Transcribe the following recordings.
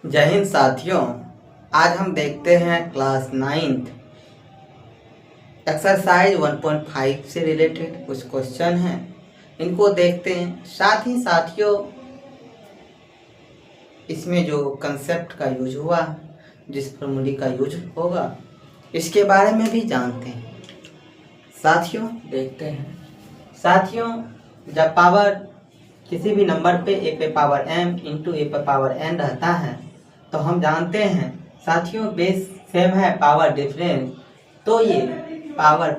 जय हिंद साथियों। आज हम देखते हैं क्लास 9th एक्सरसाइज 1.5 से रिलेटेड कुछ क्वेश्चन हैं, इनको देखते हैं। साथ ही साथियों इसमें जो कंसेप्ट का यूज हुआ, जिस फॉर्मूले का यूज होगा, इसके बारे में भी जानते हैं। साथियों देखते हैं। साथियों जब पावर किसी भी नंबर पे ए पे पावर m इंटू ए पे पावर n रहता है तो हम जानते हैं साथियों बेस सेम है, पावर डिफरेंस, तो ये पावर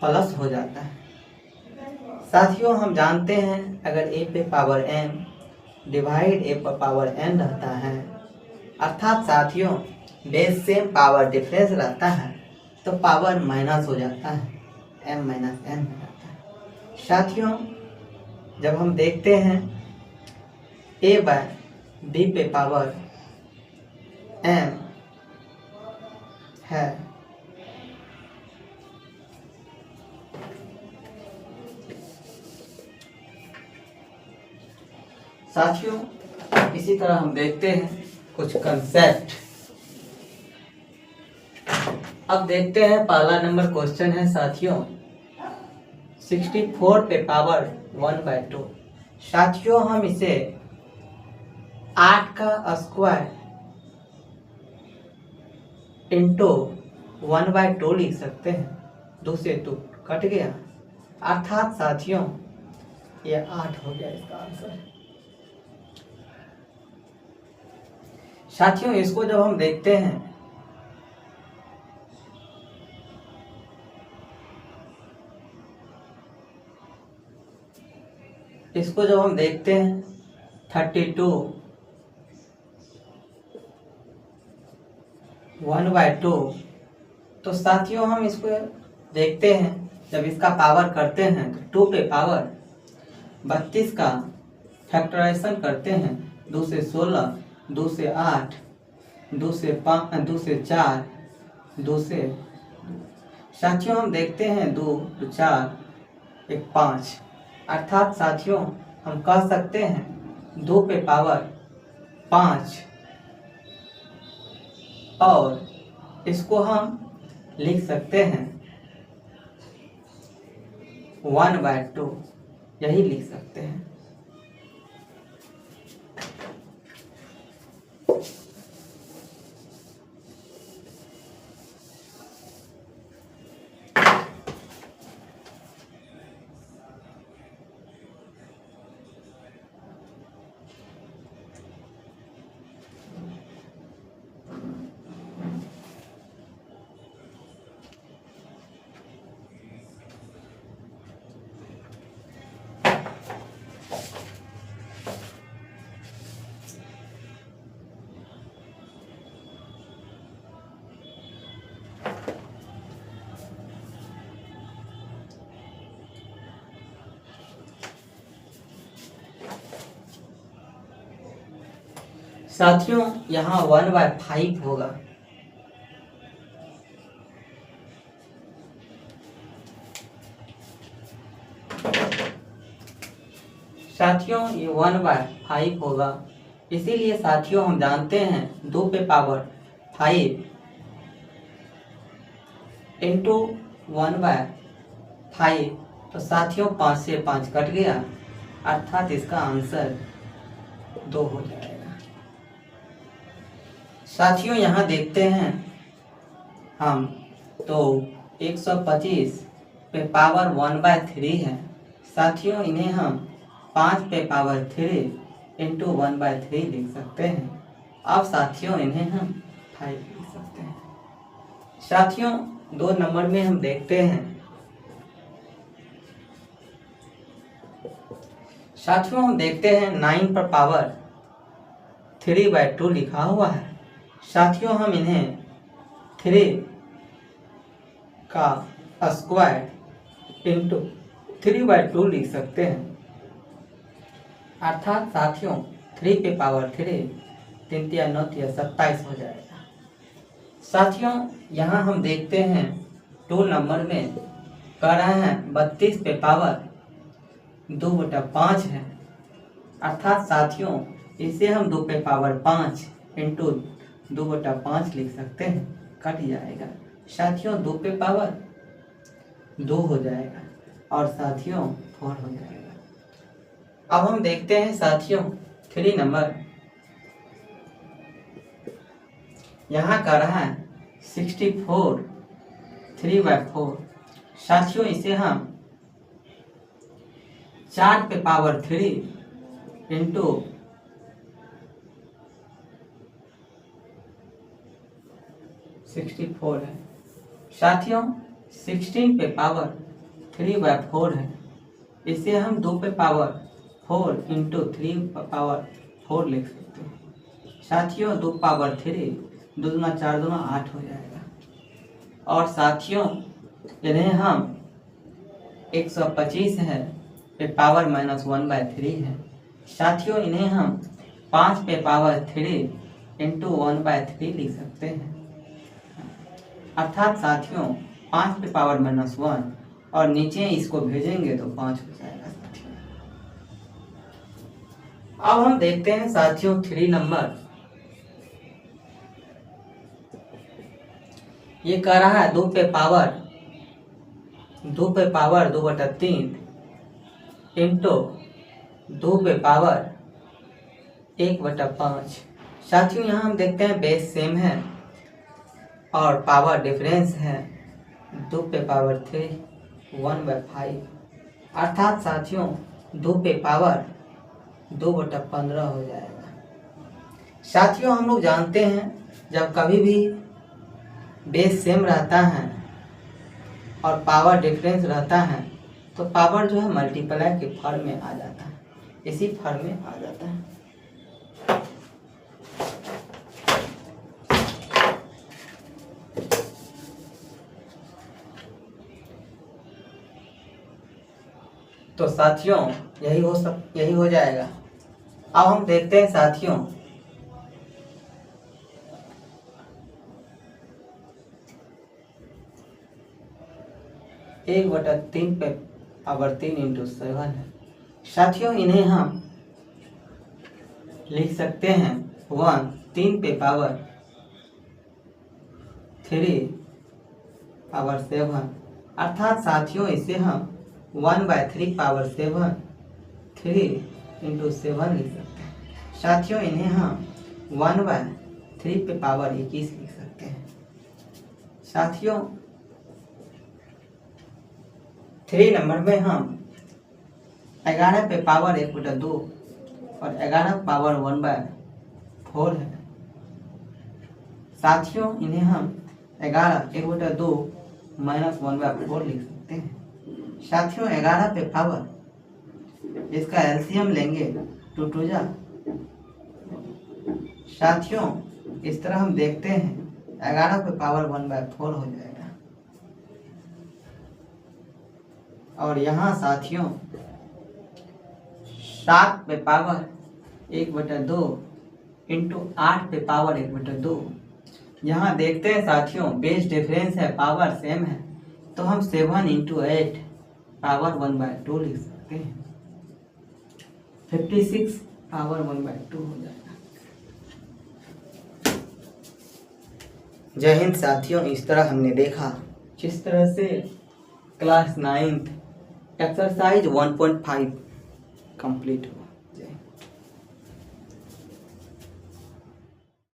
प्लस हो जाता है। साथियों हम जानते हैं अगर a पे पावर m डिवाइड a पे पावर n रहता है, अर्थात साथियों बेस सेम पावर डिफरेंस रहता है तो पावर माइनस हो जाता है, m माइनस n हो जाता है। साथियों जब हम देखते हैं a बाय b पे पावर m है साथियों, इसी तरह हम देखते हैं कुछ कंसेप्ट। अब देखते हैं पहला नंबर क्वेश्चन है साथियों 64 पे पावर 1/2। साथियों हम इसे 8 का स्क्वायर इंटू 1/2 लिख सकते हैं। 2 से 2 कट गया, अर्थात साथियों ये 8 हो गया इसका आंसर। साथियों इसको जब हम देखते हैं इसको जब हम देखते हैं 32 1/2, तो साथियों हम इसको देखते हैं जब इसका पावर करते हैं तो 2 पे पावर 32 का फैक्टराइजेशन करते हैं। 2 से 16, 2 से 8, 2 से 5, 2 से 4, 2 से साथियों हम देखते हैं 2 2 4 1 5, अर्थात साथियों हम कह सकते हैं 2 पे पावर 5 और इसको हम लिख सकते हैं 1/2, यही लिख सकते हैं। साथियों यहाँ 1/5 होगा। साथियों ये 1/5 होगा, इसीलिए साथियों हम जानते हैं 2 पे पावर 5 इंटू 1/5, तो साथियों 5 से 5 कट गया, अर्थात इसका आंसर 2 हो जाएगा। साथियों यहाँ देखते हैं हम तो 125 पे पावर 1/3 है। साथियों इन्हें हम 5 पे पावर 3 इंटू 1/3 लिख सकते हैं। अब साथियों इन्हें हम 5 लिख सकते हैं। साथियों 2 नंबर में हम देखते हैं साथियों हम देखते हैं 9 पर पावर 3/2 लिखा हुआ है। साथियों हम इन्हें 3 का स्क्वायर इंटू 3/2 लिख सकते हैं, अर्थात साथियों 3 पे पावर 3 3 3 9 3 27 हो जाएगा। साथियों यहाँ हम देखते हैं 2 नंबर में कह रहे हैं 32 पे पावर 2/5 है, अर्थात साथियों इसे हम 2 पे पावर 5 इंटू 2/5 लिख सकते हैं, कट जाएगा साथियों, 2 पे पावर 2 हो जाएगा और साथियों 4 हो जाएगा। अब हम देखते हैं साथियों 3 नंबर, यहाँ का रहा है 64 3/4। साथियों इसे हम 4 पे पावर 3 इंटू 64 है साथियों, 16 पे पावर 3/4 है, इसे हम 2 पे पावर 4 इंटू 3 पावर 4 लिख सकते हैं साथियों, 2 पावर 3 2 दूना 4 दूना 8 हो जाएगा। और साथियों इन्हें हम 125 है पे पावर -1/3 है साथियों, इन्हें हम 5 पे पावर 3 इंटू 1/3 लिख सकते हैं, अर्थात साथियों 5 पे पावर -1 और नीचे इसको भेजेंगे तो 5 हो जाएगा साथियों। अब हम देखते हैं साथियों 3 नंबर, ये कह रहा है 2 पे पावर 2/3 इंटू 2 पे पावर 1/5। साथियों यहाँ हम देखते हैं बेस सेम है और पावर डिफरेंस है 2 पे पावर 3 1/5, अर्थात साथियों 2 पे पावर 2/15 हो जाएगा। साथियों हम लोग जानते हैं जब कभी भी बेस सेम रहता है और पावर डिफरेंस रहता है तो पावर जो है मल्टीप्लाई के फॉर्म में आ जाता है, इसी फॉर्म में आ जाता है। तो साथियों यही हो जाएगा। अब हम देखते हैं साथियों 1/3 पे पावर 3 इंटू 7 है साथियों, इन्हें हम लिख सकते हैं 3 पे पावर 3 पावर 7, अर्थात साथियों इसे हम 1/3 पावर 7 3 इंटू 7 लिख सकते हैं साथियों, इन्हें हम 1/3 पे पावर 21 लिख सकते हैं साथियों। 3 नंबर में हम 11 पे पावर 1/2 और 11 पावर 1/4 है साथियों, इन्हें हम 11 1/2 -1/4 लिख सकते हैं साथियों। 11 पे पावर इसका एलसीएम लेंगे 2 2 जा साथियों, इस तरह हम देखते हैं 11 पे पावर 1/4 हो जाएगा। और यहाँ साथियों 7 पे पावर 1/2 इंटू 8 पे पावर 1/2, यहाँ देखते हैं साथियों बेस डिफरेंस है, पावर सेम है, तो हम 7 इंटू 8 पावर 1/2 लिख सकते हैं, 56 पावर 1/2 हो जाएगा। जय हिंद साथियों, इस तरह हमने देखा जिस तरह से क्लास 9th एक्सरसाइज 1.5 कंप्लीट हुआ।